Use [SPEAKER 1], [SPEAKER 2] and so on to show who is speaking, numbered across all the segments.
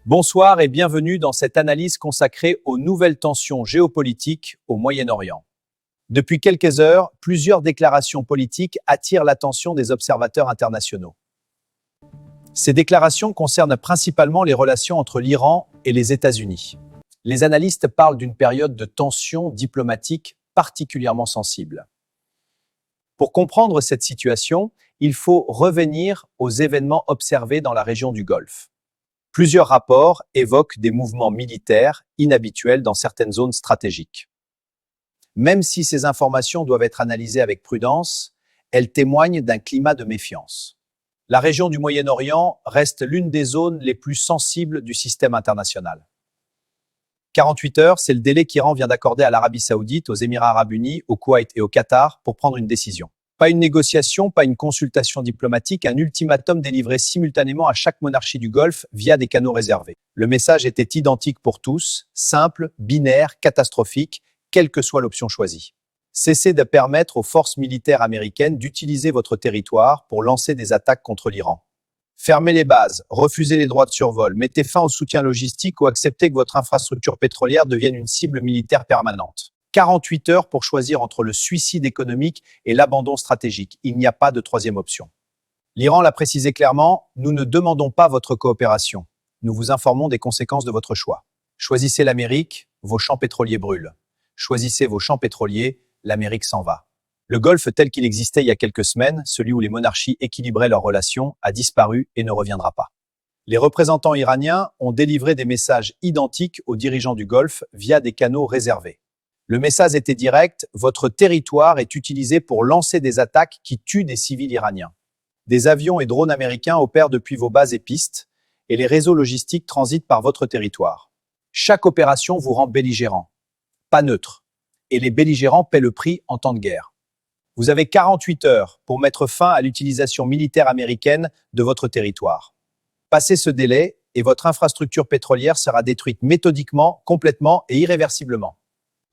[SPEAKER 1] Bonsoir et bienvenue dans cette analyse consacrée aux nouvelles tensions géopolitiques au Moyen-Orient. Depuis quelques heures, plusieurs déclarations politiques attirent l'attention des observateurs internationaux. Ces déclarations concernent principalement les relations entre l'Iran et les États-Unis. Les analystes parlent d'une période de tensions diplomatiques particulièrement sensible. Pour comprendre cette situation, il faut revenir aux événements observés dans la région du Golfe. Plusieurs rapports évoquent des mouvements militaires inhabituels dans certaines zones stratégiques. Même si ces informations doivent être analysées avec prudence, elles témoignent d'un climat de méfiance. La région du Moyen-Orient reste l'une des zones les plus sensibles du système international. 48 heures, c'est le délai qu'Iran vient d'accorder à l'Arabie Saoudite, aux Émirats Arabes Unis, au Koweït et au Qatar pour prendre une décision. Pas une négociation, pas une consultation diplomatique, un ultimatum délivré simultanément à chaque monarchie du Golfe via des canaux réservés. Le message était identique pour tous, simple, binaire, catastrophique, quelle que soit l'option choisie. Cessez de permettre aux forces militaires américaines d'utiliser votre territoire pour lancer des attaques contre l'Iran. Fermez les bases, refusez les droits de survol, mettez fin au soutien logistique ou acceptez que votre infrastructure pétrolière devienne une cible militaire permanente. 48 heures pour choisir entre le suicide économique et l'abandon stratégique. Il n'y a pas de troisième option. L'Iran l'a précisé clairement, nous ne demandons pas votre coopération. Nous vous informons des conséquences de votre choix. Choisissez l'Amérique, vos champs pétroliers brûlent. Choisissez vos champs pétroliers, l'Amérique s'en va. Le Golfe tel qu'il existait il y a quelques semaines, celui où les monarchies équilibraient leurs relations, a disparu et ne reviendra pas. Les représentants iraniens ont délivré des messages identiques aux dirigeants du Golfe via des canaux réservés. Le message était direct, votre territoire est utilisé pour lancer des attaques qui tuent des civils iraniens. Des avions et drones américains opèrent depuis vos bases et pistes, et les réseaux logistiques transitent par votre territoire. Chaque opération vous rend belligérant, pas neutre, et les belligérants paient le prix en temps de guerre. Vous avez 48 heures pour mettre fin à l'utilisation militaire américaine de votre territoire. Passez ce délai, et votre infrastructure pétrolière sera détruite méthodiquement, complètement et irréversiblement.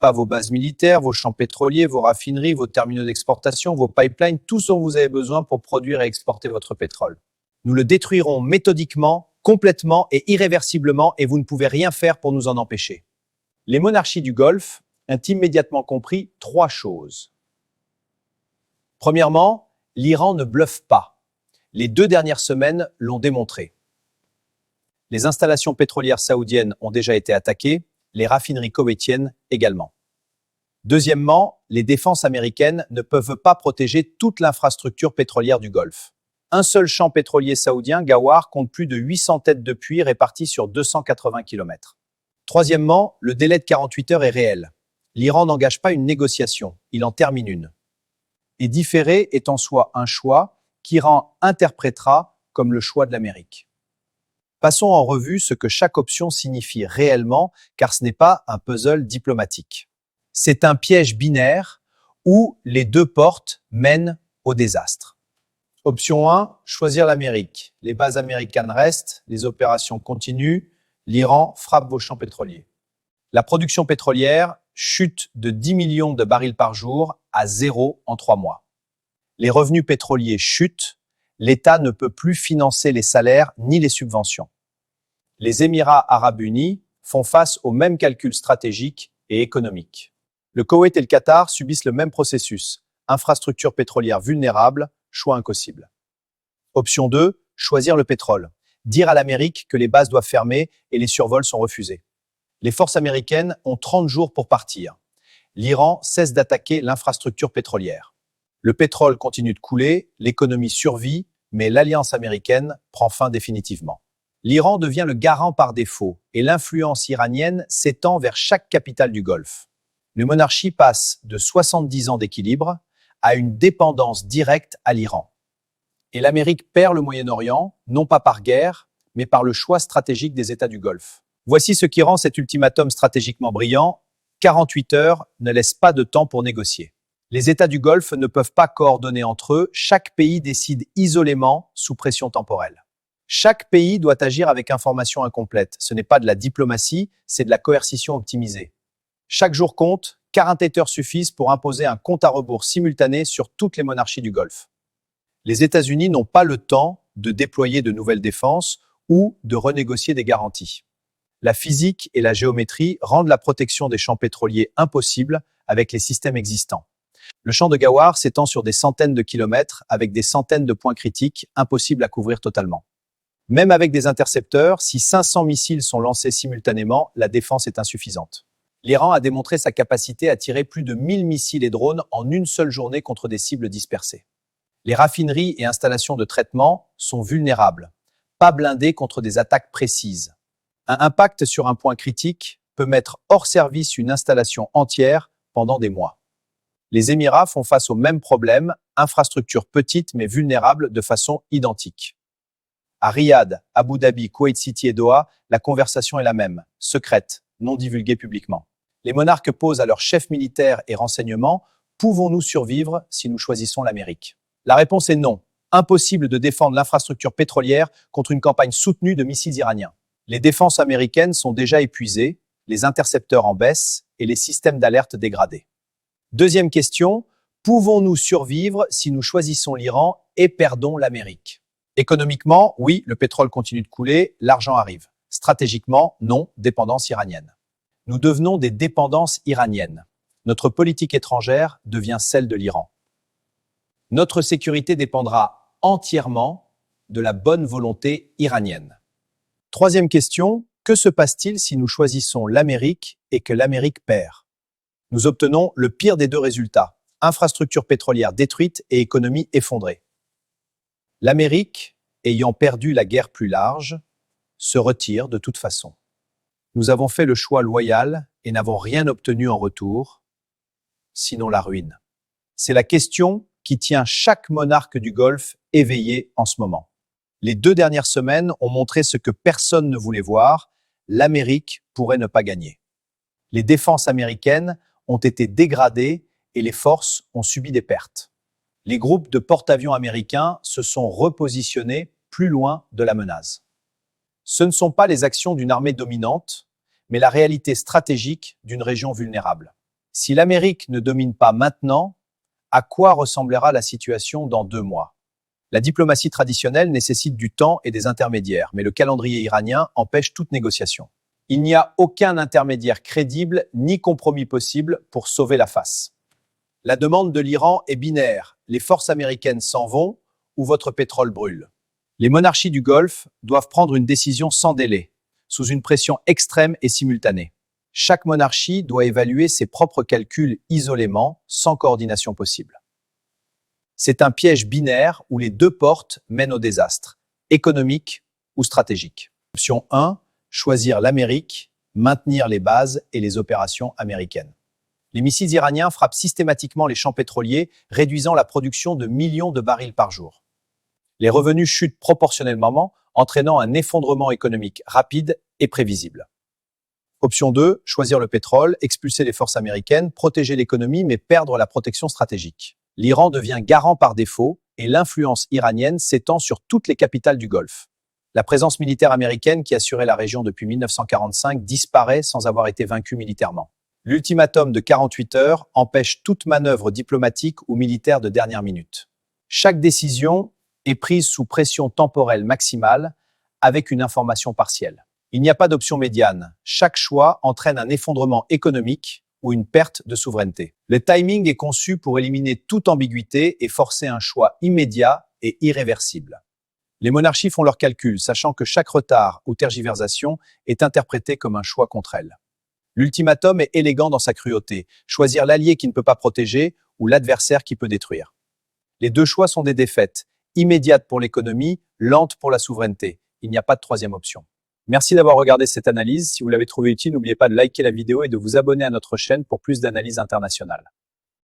[SPEAKER 1] Pas vos bases militaires, vos champs pétroliers, vos raffineries, vos terminaux d'exportation, vos pipelines, tout ce dont vous avez besoin pour produire et exporter votre pétrole. Nous le détruirons méthodiquement, complètement et irréversiblement et vous ne pouvez rien faire pour nous en empêcher. Les monarchies du Golfe ont immédiatement compris 3 choses. Premièrement, l'Iran ne bluffe pas. Les 2 dernières semaines l'ont démontré. Les installations pétrolières saoudiennes ont déjà été attaquées, les raffineries koweïtiennes également. Deuxièmement, les défenses américaines ne peuvent pas protéger toute l'infrastructure pétrolière du Golfe. Un seul champ pétrolier saoudien, Ghawar, compte plus de 800 têtes de puits réparties sur 280 km. Troisièmement, le délai de 48 heures est réel. L'Iran n'engage pas une négociation, il en termine une. Et différer est en soi un choix qu'Iran interprétera comme le choix de l'Amérique. Passons en revue ce que chaque option signifie réellement, car ce n'est pas un puzzle diplomatique. C'est un piège binaire où les 2 portes mènent au désastre. Option 1, choisir l'Amérique. Les bases américaines restent, les opérations continuent, l'Iran frappe vos champs pétroliers. La production pétrolière chute de 10 millions de barils par jour à 0 en 3 mois. Les revenus pétroliers chutent, l'État ne peut plus financer les salaires ni les subventions. Les Émirats Arabes Unis font face aux mêmes calculs stratégiques et économiques. Le Koweït et le Qatar subissent le même processus. Infrastructure pétrolière vulnérable, choix impossible. Option 2, choisir le pétrole. Dire à l'Amérique que les bases doivent fermer et les survols sont refusés. Les forces américaines ont 30 jours pour partir. L'Iran cesse d'attaquer l'infrastructure pétrolière. Le pétrole continue de couler, l'économie survit, mais l'alliance américaine prend fin définitivement. L'Iran devient le garant par défaut et l'influence iranienne s'étend vers chaque capitale du Golfe. Les monarchies passent de 70 ans d'équilibre à une dépendance directe à l'Iran. Et l'Amérique perd le Moyen-Orient, non pas par guerre, mais par le choix stratégique des États du Golfe. Voici ce qui rend cet ultimatum stratégiquement brillant. 48 heures ne laissent pas de temps pour négocier. Les États du Golfe ne peuvent pas coordonner entre eux, chaque pays décide isolément sous pression temporelle. Chaque pays doit agir avec information incomplète. Ce n'est pas de la diplomatie, c'est de la coercition optimisée. Chaque jour compte, 48 heures suffisent pour imposer un compte à rebours simultané sur toutes les monarchies du Golfe. Les États-Unis n'ont pas le temps de déployer de nouvelles défenses ou de renégocier des garanties. La physique et la géométrie rendent la protection des champs pétroliers impossible avec les systèmes existants. Le champ de Gawar s'étend sur des centaines de kilomètres avec des centaines de points critiques impossibles à couvrir totalement. Même avec des intercepteurs, si 500 missiles sont lancés simultanément, la défense est insuffisante. L'Iran a démontré sa capacité à tirer plus de 1000 missiles et drones en une seule journée contre des cibles dispersées. Les raffineries et installations de traitement sont vulnérables, pas blindées contre des attaques précises. Un impact sur un point critique peut mettre hors service une installation entière pendant des mois. Les Émirats font face au même problème, infrastructures petites mais vulnérables de façon identique. À Riyad, Abu Dhabi, Kuwait City et Doha, la conversation est la même, secrète, non divulguée publiquement. Les monarques posent à leurs chefs militaires et renseignements « Pouvons-nous survivre si nous choisissons l'Amérique ?» La réponse est non. Impossible de défendre l'infrastructure pétrolière contre une campagne soutenue de missiles iraniens. Les défenses américaines sont déjà épuisées, les intercepteurs en baisse et les systèmes d'alerte dégradés. Deuxième question, pouvons-nous survivre si nous choisissons l'Iran et perdons l'Amérique? Économiquement, oui, le pétrole continue de couler, l'argent arrive. Stratégiquement, non, dépendance iranienne. Nous devenons des dépendances iraniennes. Notre politique étrangère devient celle de l'Iran. Notre sécurité dépendra entièrement de la bonne volonté iranienne. Troisième question, que se passe-t-il si nous choisissons l'Amérique et que l'Amérique perd? Nous obtenons le pire des deux résultats, infrastructures pétrolières détruites et économie effondrée. L'Amérique, ayant perdu la guerre plus large, se retire de toute façon. Nous avons fait le choix loyal et n'avons rien obtenu en retour, sinon la ruine. C'est la question qui tient chaque monarque du Golfe éveillé en ce moment. Les 2 dernières semaines ont montré ce que personne ne voulait voir, l'Amérique pourrait ne pas gagner. Les défenses américaines ont été dégradées et les forces ont subi des pertes. Les groupes de porte-avions américains se sont repositionnés plus loin de la menace. Ce ne sont pas les actions d'une armée dominante, mais la réalité stratégique d'une région vulnérable. Si l'Amérique ne domine pas maintenant, à quoi ressemblera la situation dans 2 mois? La diplomatie traditionnelle nécessite du temps et des intermédiaires, mais le calendrier iranien empêche toute négociation. Il n'y a aucun intermédiaire crédible ni compromis possible pour sauver la face. La demande de l'Iran est binaire. Les forces américaines s'en vont ou votre pétrole brûle. Les monarchies du Golfe doivent prendre une décision sans délai, sous une pression extrême et simultanée. Chaque monarchie doit évaluer ses propres calculs isolément, sans coordination possible. C'est un piège binaire où les 2 portes mènent au désastre, économique ou stratégique. Option 1, choisir l'Amérique, maintenir les bases et les opérations américaines. Les missiles iraniens frappent systématiquement les champs pétroliers, réduisant la production de millions de barils par jour. Les revenus chutent proportionnellement, entraînant un effondrement économique rapide et prévisible. Option 2, choisir le pétrole, expulser les forces américaines, protéger l'économie mais perdre la protection stratégique. L'Iran devient garant par défaut et l'influence iranienne s'étend sur toutes les capitales du Golfe. La présence militaire américaine qui assurait la région depuis 1945 disparaît sans avoir été vaincue militairement. L'ultimatum de 48 heures empêche toute manœuvre diplomatique ou militaire de dernière minute. Chaque décision est prise sous pression temporelle maximale avec une information partielle. Il n'y a pas d'option médiane. Chaque choix entraîne un effondrement économique ou une perte de souveraineté. Le timing est conçu pour éliminer toute ambiguïté et forcer un choix immédiat et irréversible. Les monarchies font leurs calculs, sachant que chaque retard ou tergiversation est interprété comme un choix contre elles. L'ultimatum est élégant dans sa cruauté, choisir l'allié qui ne peut pas protéger ou l'adversaire qui peut détruire. Les 2 choix sont des défaites, immédiates pour l'économie, lentes pour la souveraineté. Il n'y a pas de troisième option. Merci d'avoir regardé cette analyse. Si vous l'avez trouvée utile, n'oubliez pas de liker la vidéo et de vous abonner à notre chaîne pour plus d'analyses internationales.